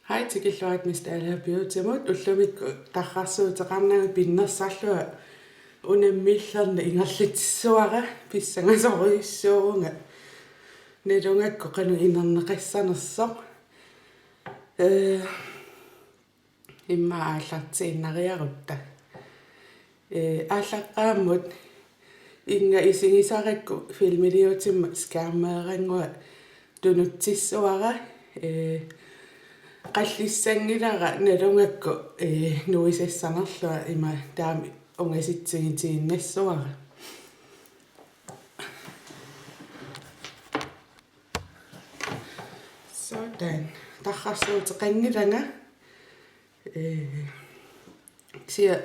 Hej til gilluat mistä älä biutimut ullumikku Tarrarsuuteqarani pinnersarluni unammillerneq ingerlitsuara pissangasoruissuunga nalungakku qanu inerneqissanersoq imma aallartiinnariarutta ааллаққааммут инга исигисаракку филмилиутимма скааммеерангуа тунутсиссуара qallissanngilара налунгакку нуисассанерлуа има таами унгаситсигитииннассуара sådan Tarrarsuuteqannilanga sia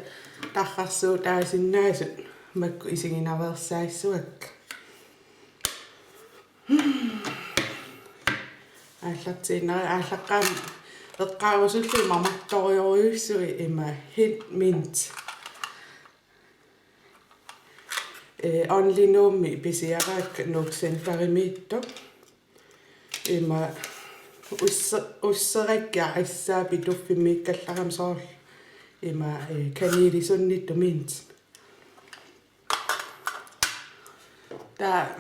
Tarrarsuutaasinnaasut makku isiginaversaissuak ааллартииннери ааллаққаам эққаагусулли марматториориуссуи има hit mint онлинуумми писиараакка нуксентаримиитто има уссеракка ассаапи туффиммииккалларам сорл има канилисуннитту mint та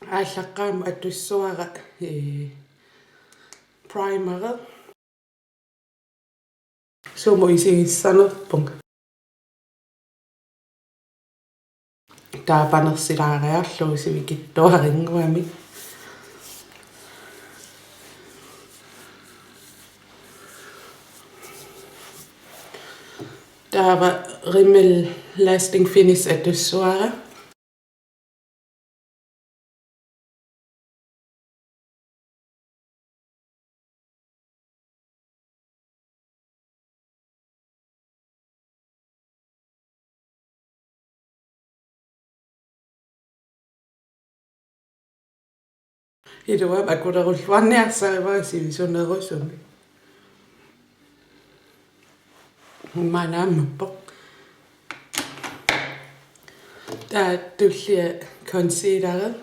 ааллаққаама аттуссуара primer sumo isigissanerpung taapanersilaariarluu sivikittuaringuami taava rimmel lasting finish attussuara iluam akularullvarniarsaivasi sunnerusumi manaamappoq taa tullia concealer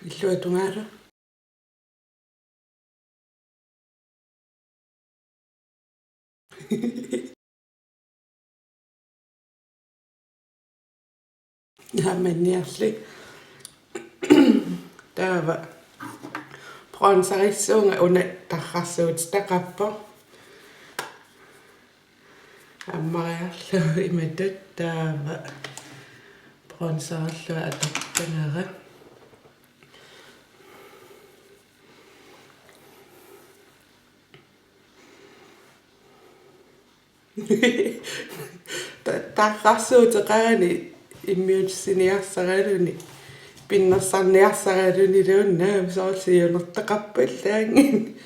illuatungara Naamaniarli taava bronzerissuunga una Tarrarsuuteqarpa ammariarlu imatut taava bronzererlu atorpanera Tarrarsuuteqarani immiutsiniarsaraluni pinnersarniarsaraluni luunnaam soorsiunerteqarpallaangin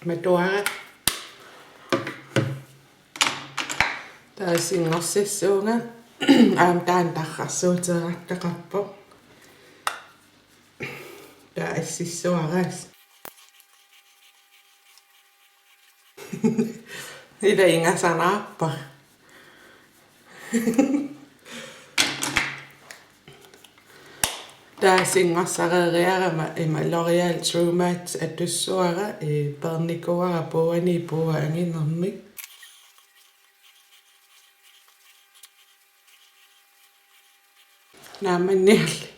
matuara taasingorсиссуунга аам таан Tarrarsuuteqarpa taassissuaraas ida ingasanaappa taasingorsareeriarama ima L'Oreal True Matte attussuara pernikuara puani puua anginermik naamaniarli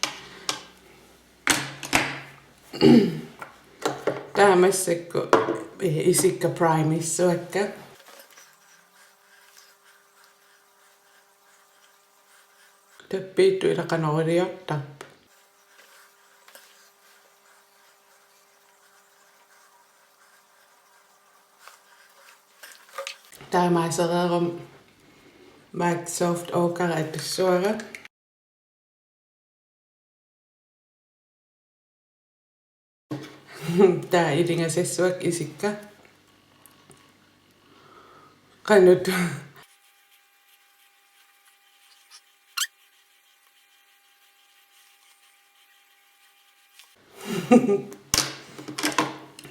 taamassakku isikka primeissuakka tappiittu ilaqanoriliortarp taamaasereerum matte soft ochre attussuara taa ilingasassuak isikka qanut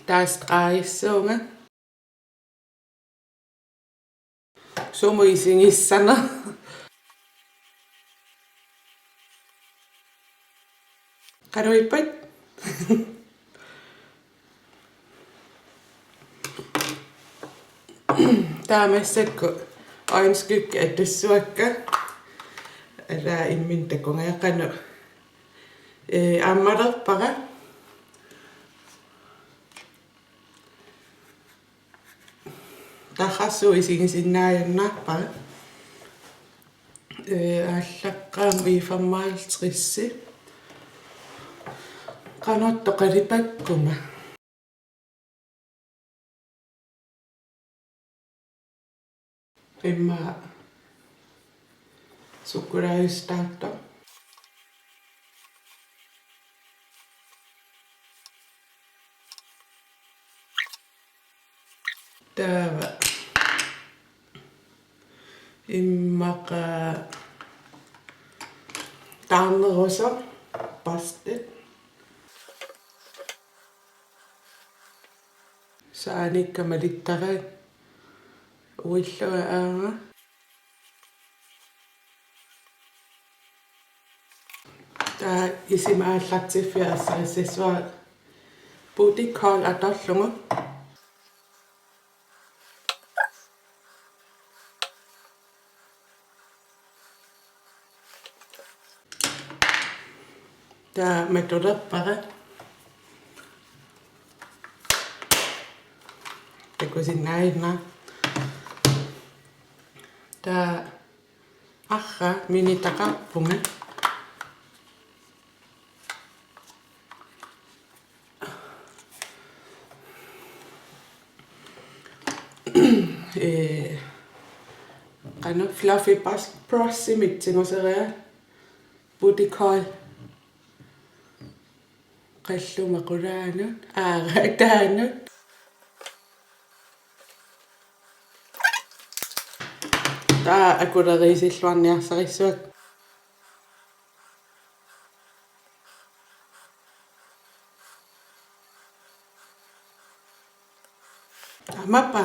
Tarrarsuuteqarani. Sumuisingissana. Qaruipat. Taamassakku oinskykki atussuakka. Ala immintakungaaqanu. Ammalerpara. Tarrarsuuteqarani ааллаққаам иифаммаалтрисси каноттоқалипаккума имма суккулаистаатто таава иммақа таанерусо пастет сааниккамалиттараат уиллуа аама таа исимааллартиффиассариссуа бутиккол аторлугу таа методерпара такусиннаинна таа арра минитақарпунга qanu fluffy proximity-ngusseria buttikol qalluma qulaanut aarataanut taa akuleriisilluarniarsarissuat amappa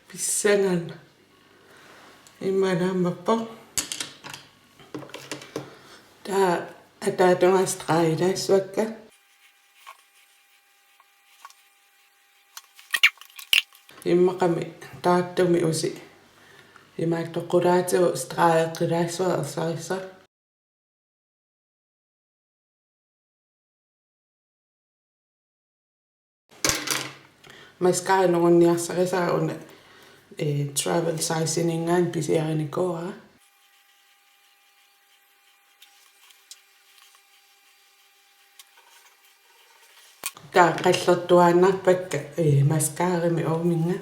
pissangan immanaammappa taa ataatungastrailaassuakka иммақами тааттуми уси имааттоққулаатигу страаеққилаассуа маскааринугунниарсарисаа уна travel sizing-ingaan pisiarinikkoa taa qallertuaannarpakka maskaarimi uuminga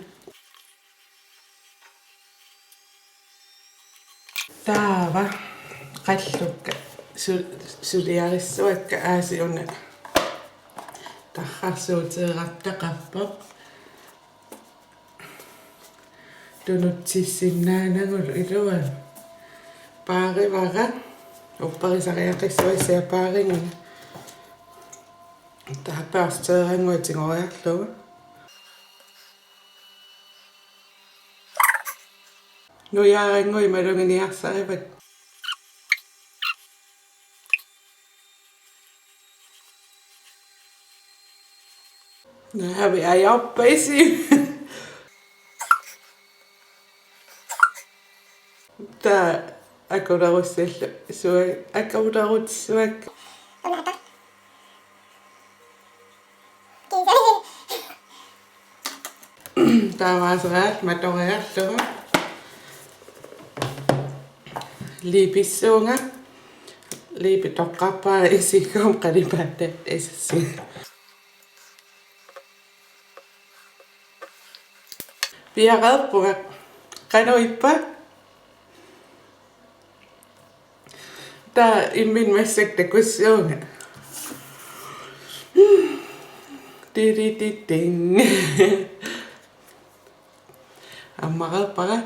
taava qallukka suliarissuakka aasiuna tarrarsuuteqartaqarpoq tunutsissinnaaangulu ilua paarivara upparisariaqissuissia paaringuna taappaarsteeranguatingoriarlugu nujaarangui malunginiarsarivat navi ajoppaisi taa akularussalla suak akularutssuak taamaaseraat matoriarlugu liipissuunga liipitoqqarpaa isikkum qalipaattat isassi piaqerpuga qanuippa taa immin massaktakussuunga tiriting ammarerpara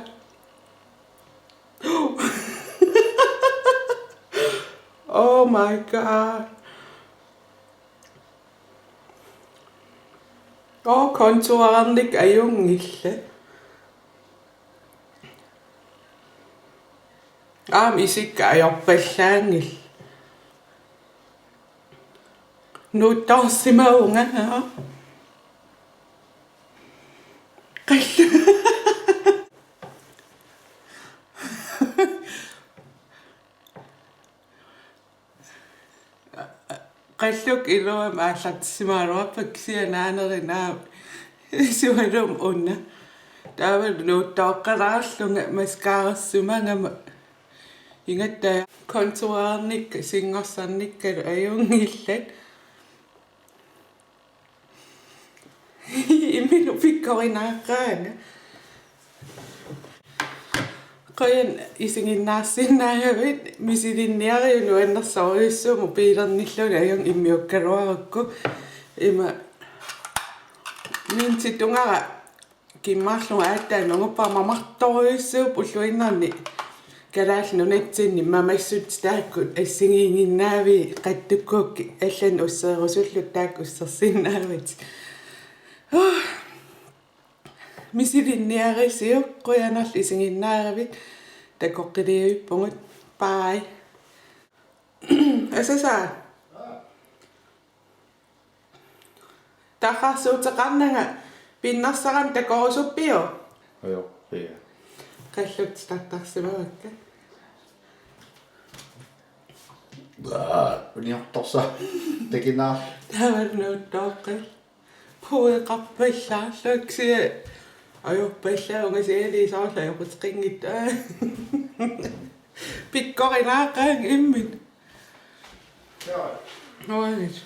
oh my god kontuarnik ajungille. Isikka ajorpallaangil. Nuuttorsimaunga. Qalluk iluam aallartisimaaruarpak sianaanerinaam sualum unna taaval nuuttoqqalaarlunga maskaarissumangama ingatta kontuarnik singorsannikkalu ajungillat iminu pikkorinaaqaanga qoyan isinginnaarsinnaagavit misilinniariunu annersoruissuumu piilernilluni ajung immiukkaluarukku ima minsitungara kimmaarlunga aattaanu nguppa mamartoruissuup ulluinnerni kalaalnunatsinni mamassut taakkut assingiinginnaavi qattukkuukki allan usseerusullut taak ussersinnaavit misilinniarisiu qoyanarl isinginnaaravit takoqqiliuippungut bye asasa Tarrarsuuteqarnanga pinnersaram takorusuppiu Joo, ja. qallut tartarsimavakka Uniortorsa tekinaa. tavannuuttoqqil puueqarpallaarluksia ajorpallaunga sialiisaarla joqutqinngittaa pikkorinaaqaang immin Joo. Noit